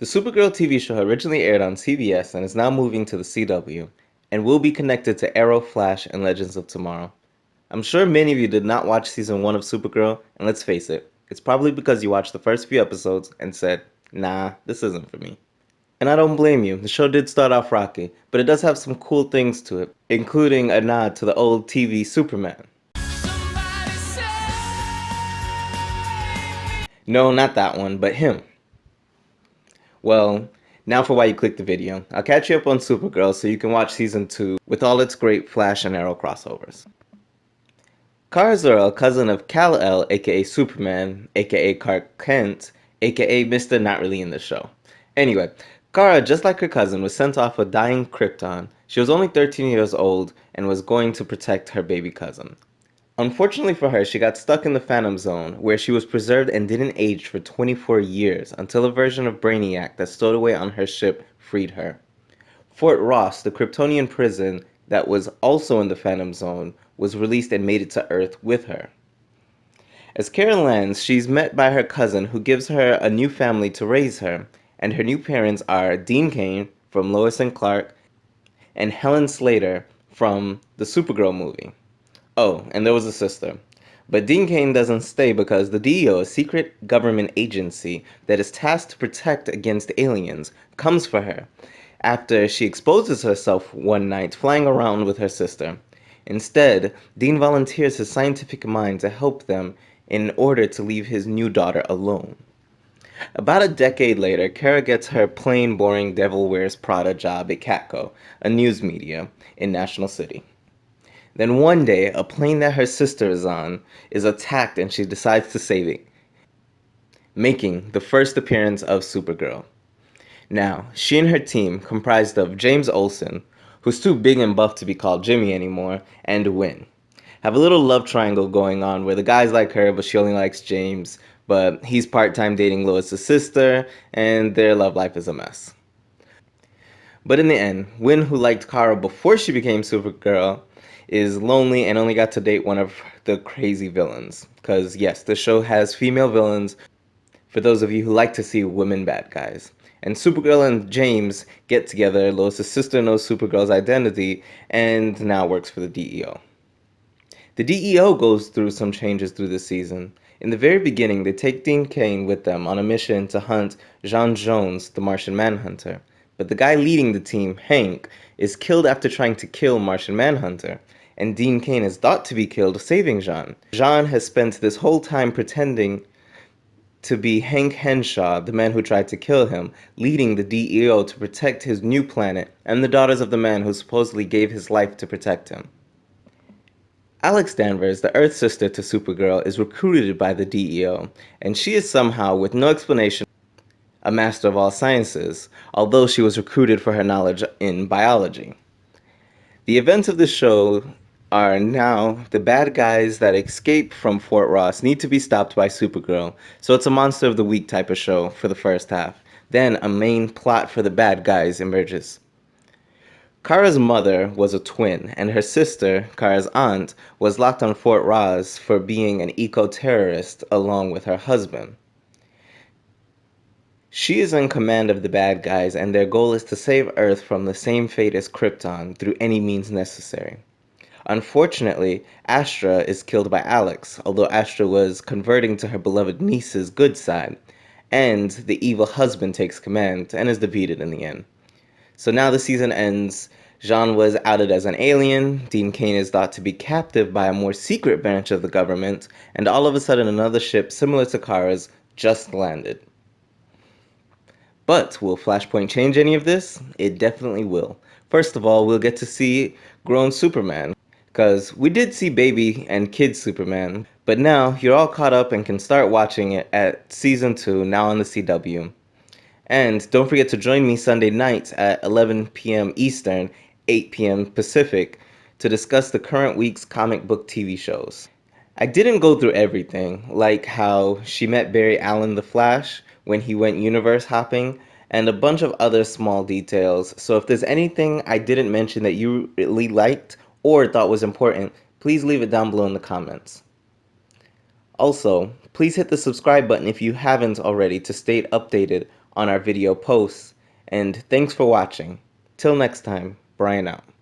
The Supergirl TV show originally aired on CBS and is now moving to the CW, and will be connected to Arrow, Flash, and Legends of Tomorrow. I'm sure many of you did not watch season 1 of Supergirl, and let's face it, it's probably because you watched the first few episodes and said, nah, this isn't for me. And I don't blame you, the show did start off rocky, but it does have some cool things to it, including a nod to the old TV Superman. No, not that one, but him. Well, now for why you clicked the video. I'll catch you up on Supergirl so you can watch season 2 with all its great Flash and Arrow crossovers. Kara Zor-El, cousin of Kal-El, aka Superman, aka Clark Kent, aka Mr. Not Really in the Show. Anyway, Kara, just like her cousin, was sent off with dying Krypton. She was only 13 years old and was going to protect her baby cousin. Unfortunately for her, she got stuck in the Phantom Zone, where she was preserved and didn't age for 24 years until a version of Brainiac that stowed away on her ship freed her. Fort Ross, the Kryptonian prison that was also in the Phantom Zone, was released and made it to Earth with her. As Kara lands, she's met by her cousin who gives her a new family to raise her, and her new parents are Dean Cain from Lois and Clark and Helen Slater from the Supergirl movie. Oh, and there was a sister. But Dean Cain doesn't stay because the DEO, a secret government agency that is tasked to protect against aliens, comes for her after she exposes herself one night flying around with her sister. Instead, Dean volunteers his scientific mind to help them in order to leave his new daughter alone. About a decade later, Kara gets her plain, boring Devil Wears Prada job at Catco, a news media in National City. Then one day, a plane that her sister is on is attacked and she decides to save it, making the first appearance of Supergirl. Now, she and her team, comprised of James Olsen, who's too big and buff to be called Jimmy anymore, and Win, have a little love triangle going on where the guys like her but she only likes James, but he's part-time dating Lois' sister, and their love life is a mess. But in the end, Win, who liked Kara before she became Supergirl, is lonely and only got to date one of the crazy villains. Because yes, the show has female villains for those of you who like to see women bad guys. And Supergirl and James get together, Lois' sister knows Supergirl's identity, and now works for the DEO. The DEO goes through some changes through this season. In the very beginning, they take Dean Cain with them on a mission to hunt J'onn J'onzz, the Martian Manhunter. But the guy leading the team, Hank, is killed after trying to kill Martian Manhunter, and Dean Cain is thought to be killed saving J'onn. J'onn has spent this whole time pretending to be Hank Henshaw, the man who tried to kill him, leading the DEO to protect his new planet and the daughters of the man who supposedly gave his life to protect him. Alex Danvers, the Earth sister to Supergirl, is recruited by the DEO, and she is somehow, with no explanation, a master of all sciences, although she was recruited for her knowledge in biology. The events of the show are now the bad guys that escape from Fort Ross need to be stopped by Supergirl, so it's a monster of the week type of show for the first half. Then a main plot for the bad guys emerges. Kara's mother was a twin, and her sister, Kara's aunt, was locked on Fort Ross for being an eco-terrorist along with her husband. She is in command of the bad guys, and their goal is to save Earth from the same fate as Krypton through any means necessary. Unfortunately, Astra is killed by Alex, although Astra was converting to her beloved niece's good side, and the evil husband takes command and is defeated in the end. So now the season ends. J'onn was outed as an alien, Dean Cain is thought to be captive by a more secret branch of the government, and all of a sudden another ship similar to Kara's just landed. But will Flashpoint change any of this? It definitely will. First of all, we'll get to see grown Superman, because we did see baby and kid Superman, but now you're all caught up and can start watching it at Season 2, now on the CW. And don't forget to join me Sunday nights at 11 p.m. Eastern, 8 p.m. Pacific, to discuss the current week's comic book TV shows. I didn't go through everything, like how she met Barry Allen the Flash when he went universe hopping, and a bunch of other small details, so if there's anything I didn't mention that you really liked or thought was important, please leave it down below in the comments. Also, please hit the subscribe button if you haven't already to stay updated on our video posts. And thanks for watching. Till next time, Brian out.